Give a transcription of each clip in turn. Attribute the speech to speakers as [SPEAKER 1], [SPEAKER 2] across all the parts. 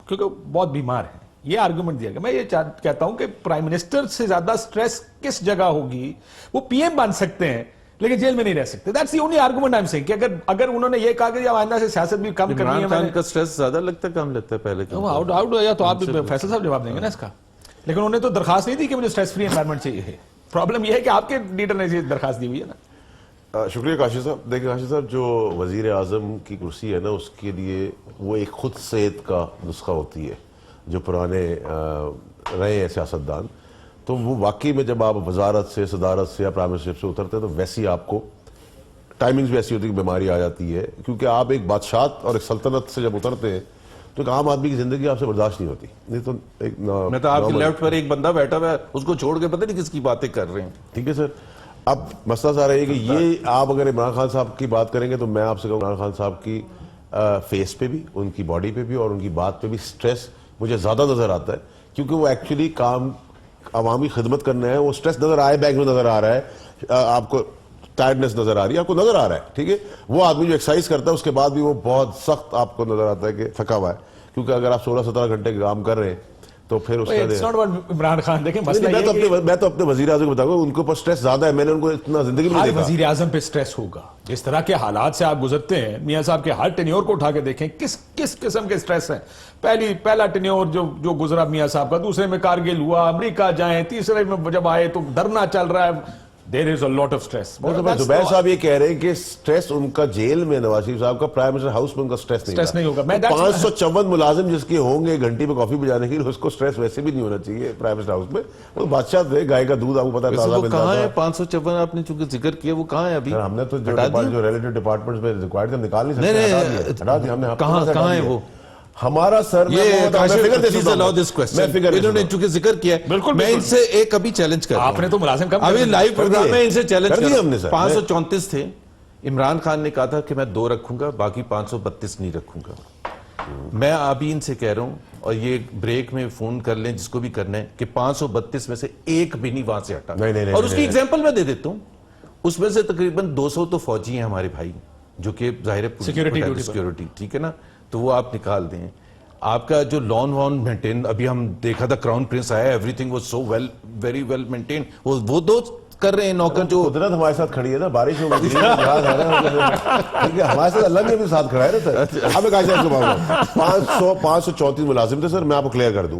[SPEAKER 1] کیونکہ بہت بیمار ہیں. یہ آرگومنٹ دیا گیا. میں یہ کہتا ہوں کہ پرائم منسٹر سے زیادہ سٹریس کس جگہ ہوگی؟ وہ پی ایم بن سکتے ہیں لیکن جیل میں نہیں رہ سکتے. That's the only argument I am seeing کہ اگر انہوں نے یہ کہا کہ آئندہ سے سیاست بھی کم کرنی ہے.
[SPEAKER 2] عمران خان کا سٹریس زیادہ لگتا ہے کم لیتا ہے پہلے کا؟
[SPEAKER 1] یا تو آپ فیصل صاحب جواب دیں گے نا اس کا. لیکن انہوں نے تو درخواست نہیں دی کہ مجھے سٹریس فری انوائرمنٹ چاہیے ہے. پرابلم یہ ہے کہ آپ کے لیڈر نے یہ درخواست دی ہوئی ہے نا.
[SPEAKER 3] شکریہ کاشف صاحب. دیکھیں کاشف صاحب, جو وزیر اعظم کی کرسی ہے نا, اس کے لیے وہ ایک خود صحت کا نسخہ ہوتی ہے. جو پرانے رہے ہیں سیاستدان, تو وہ واقعی میں جب آپ وزارت سے, صدارت سے یا پرائم منسٹرشپ سے اترتے ہیں تو ویسی آپ کو ٹائمنگز بھی ایسی ہوتی ہے کہ بیماری آ جاتی ہے. کیونکہ آپ ایک بادشاہت اور ایک سلطنت سے جب اترتے ہیں تو ایک عام آدمی کی زندگی آپ سے برداشت نہیں ہوتی. نہیں تو ایک
[SPEAKER 2] میں تو آپ کے لیفٹ پر ایک بندہ بیٹھا ہوا ہے, اس کو چھوڑ کے پتہ نہیں کس کی باتیں کر رہے ہیں.
[SPEAKER 3] ٹھیک ہے سر. اب مسئلہ سارا ہے کہ یہ آپ اگر عمران خان صاحب کی بات کریں گے تو میں آپ سے کہوں عمران خان صاحب کی فیس پہ بھی, ان کی باڈی پہ بھی اور ان کی بات پہ بھی سٹریس مجھے زیادہ نظر آتا ہے. کیونکہ وہ ایکچولی کام عوامی خدمت کرنا ہے. وہ سٹریس نظر آئے, بینک میں نظر آ رہا ہے, آپ کو ٹائرڈنس نظر آ رہی ہے, آپ کو نظر آ رہا ہے. ٹھیک ہے, وہ آدمی جو ایکسرسائز کرتا ہے اس کے بعد بھی وہ بہت سخت آپ کو نظر آتا ہے کہ تھکا ہوا ہے. کیونکہ اگر آپ 16-17 گھنٹے کام کر رہے ہیں تو پھر اس کا
[SPEAKER 1] عمران خان دیکھیں مسئلہ
[SPEAKER 3] میں تو اپنے وزیر اعظم کو بتاؤں گا, ان کے اوپر سٹریس زیادہ ہے. میں نے ان کو اتنا زندگی میں نہیں دیکھا.
[SPEAKER 1] وزیر اعظم پہ سٹریس ہوگا. جس طرح کے حالات سے آپ گزرتے ہیں, میاں صاحب کے ہر ٹینیور کو اٹھا کے دیکھیں کس قسم کے سٹریس ہیں. پہلا ٹینیور جو گزرا میاں صاحب کا, دوسرے میں کارگل ہوا, امریکہ جائیں, تیسرے میں جب آئے تو دھرنا چل رہا ہے. There is a lot of stress.
[SPEAKER 3] زبیر صاحب یہ کہہ رہے ہیں کہ سٹریس ان کا جیل میں, نواز شریف صاحب کا پرائم منسٹر ہاؤس میں ان کا سٹریس نہیں ہوگا. 554 ملازم جس کے ہوں گے گھنٹی پہ کافی بجانے کے لیے, اس کو سٹریس ویسے بھی نہیں ہونا چاہیے پرائم منسٹر ہاؤس میں. وہ بادشاہ تھے, گائے کا دودھ آپ کو پتا ہے تازہ ملتا
[SPEAKER 2] کہاں ہے. 554 آپ نے چونکہ ذکر کیا, وہ کہاں ہے ابھی؟
[SPEAKER 3] ہم نے تو جو ریلیٹڈ ڈپارٹمنٹس میں ریکوائرڈ تھے نکال نہیں سکتے, ہٹا دیا ہم نے.
[SPEAKER 2] کہاں ہے وہ
[SPEAKER 3] ہمارا سر؟
[SPEAKER 2] انہوں نے چونکہ ذکر کیا ہے, میں ان سے ایک ابھی چیلنج کر رہا ہوں.
[SPEAKER 1] آپ نے تو ملازم کم
[SPEAKER 2] ابھی لائیو پروگرام میں ان سے چیلنج کر رہا ہوں. 534 تھے, عمران خان نے کہا تھا کہ میں 2 رکھوں گا, باقی 532 نہیں رکھوں گا. میں ابھی ان سے کہہ رہا ہوں, اور یہ بریک میں فون کر لیں جس کو بھی کرنا ہے, کہ 532 میں سے ایک بھی نہیں وہاں سے ہٹا. اور اس کی ایگزامپل میں دے دیتا ہوں. اس میں سے تقریباً 200 تو فوجی ہیں ہمارے بھائی, جو کہ ظاہر ہے سیکیورٹی, ٹھیک ہے نا, تو وہ آپ نکال دیں. آپ کا جو لان وان مینٹین, ابھی ہم دیکھا تھا کراؤن پرنس آیا, everything was so very well maintain. وہ دو کر رہے ہیں نوکر, جو
[SPEAKER 3] قدرت ہمارے ساتھ کھڑی ہے نا, بارش ہو گئی ہمارے ساتھ, اللہ نے بھی ساتھ کھڑا ہے نا سر. اب ایک 534 ملازم تھے سر. میں آپ کو کلیئر کر دوں,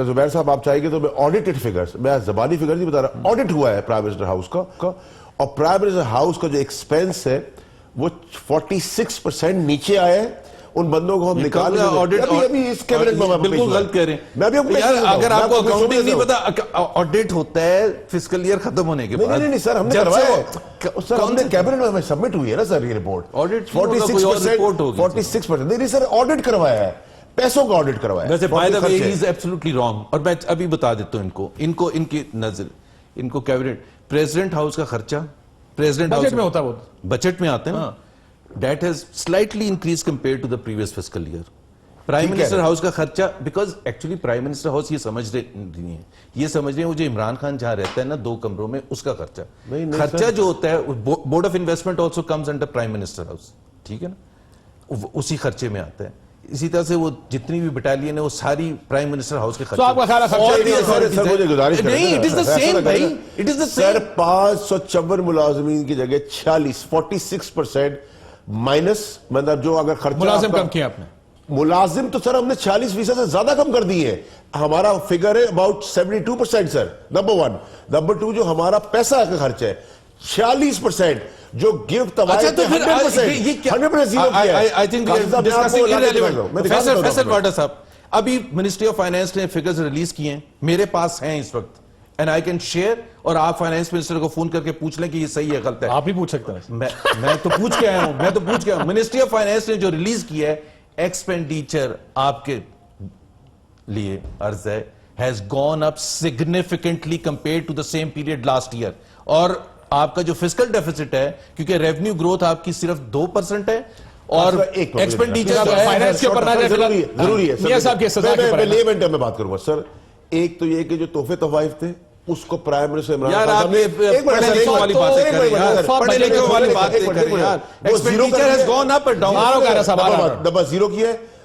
[SPEAKER 3] زبیر صاحب آپ چاہیے تو میں آڈیٹڈ فگرز, میں زبانی فگر نہیں بتا رہا, آڈٹ ہوا ہے پرائم منسٹر ہاؤس کا, اور پرائم منسٹر ہاؤس کا جو ایکسپینس ہے وہ 46% نیچے آئے ہیں. ان بندوں کو ہم نکال
[SPEAKER 2] بالکل غلط کہہ رہے ہیں. اگر آپ کو اکاؤنٹنگ نہیں پتا, آڈٹ ہوتا ہے فسکل ایئر ختم ہونے کے بعد.
[SPEAKER 3] نہیں سر, ہم نے کروایا ہے سر, ہم نے کیبنٹ میں سبمٹ ہوئی ہے نا سر یہ رپورٹ. 46% نہیں سر, آڈٹ کروایا ہے, پیسوں کا آڈٹ کروایا ہے.
[SPEAKER 2] ویسے by the way he is absolutely wrong. اور میں ابھی بتا دیتا ہوں ان کی نظر, ان کو کیبنٹ پریزیڈنٹ ہاؤس کا خرچہ پریزیڈنٹ ہاؤس میں ہوتا ہے, وہ بجٹ میں آتے ہیں. That has slightly increased compared to the previous fiscal year. Prime Minister House کا خرچہ, because actually Prime Minister House یہ سمجھ رہے ہیں, یہ سمجھ رہے ہیں وہ جو عمران خان جہاں رہتا ہے نا 2 کمروں میں, اس کا خرچہ جو ہوتا ہے, Board of Investment also comes under Prime Minister House, ٹھیک ہے نا, اسی خرچے میں آتا ہے. اسی طرح سے وہ جتنی بھی بٹالین ہے وہ ساری پرائم منسٹر ہاؤس کے خرچے.
[SPEAKER 3] مجھے گزارش
[SPEAKER 2] کریں
[SPEAKER 3] سر, 554 ملازمین کی جگہ 46% مائنس, مطلب جو اگر خرچہ
[SPEAKER 1] ملازم کم کیا آپ نے,
[SPEAKER 3] ملازم تو سر ہم نے 40% سے زیادہ کم کر دی ہے. ہمارا فگر ہے about 72% سر, نمبر 1. نمبر 2 جو ہمارا پیسہ کا خرچ ہے 46%, جو گفٹ تواعد 100% زیرو کیا ہے.
[SPEAKER 2] فیصل واٹر صاحب, ابھی منسٹری آف فائنانس نے فگرز ریلیز کیے ہیں, میرے پاس ہیں اس وقت, and I can share, اور آپ فائنانس منسٹر کو فون کر کے پوچھ لیں کہ یہ صحیح ہے غلط ہے.
[SPEAKER 1] آپ ہی پوچھ سکتے ہیں.
[SPEAKER 2] میں تو پوچھ کے آیا ہوں. منسٹری آف فائنانس نے جو ریلیز کیا ہے, ایکسپینڈیچر آپ کے لیے عرض ہے has gone up significantly compared to the same period last year. اور آپ کا جو فسکل ڈیفیسٹ ہے, کیونکہ ریونیو گروتھ آپ کی صرف 2% ہے, اور ایکسپینڈیچر
[SPEAKER 1] فائنانس کے اوپر
[SPEAKER 3] ضروری ہے. میں بات کروں گا سر, ایک تو یہ کہ جو تحفے تحائف تھے اس کو پرائم منسٹر عمران
[SPEAKER 2] یار آپ یہ پڑھے لکھے والی باتیں کریں یار, پڑھے لکھے والی باتیں کریں یار. Expenditure has gone up and down.
[SPEAKER 3] Number 0 کی ہے,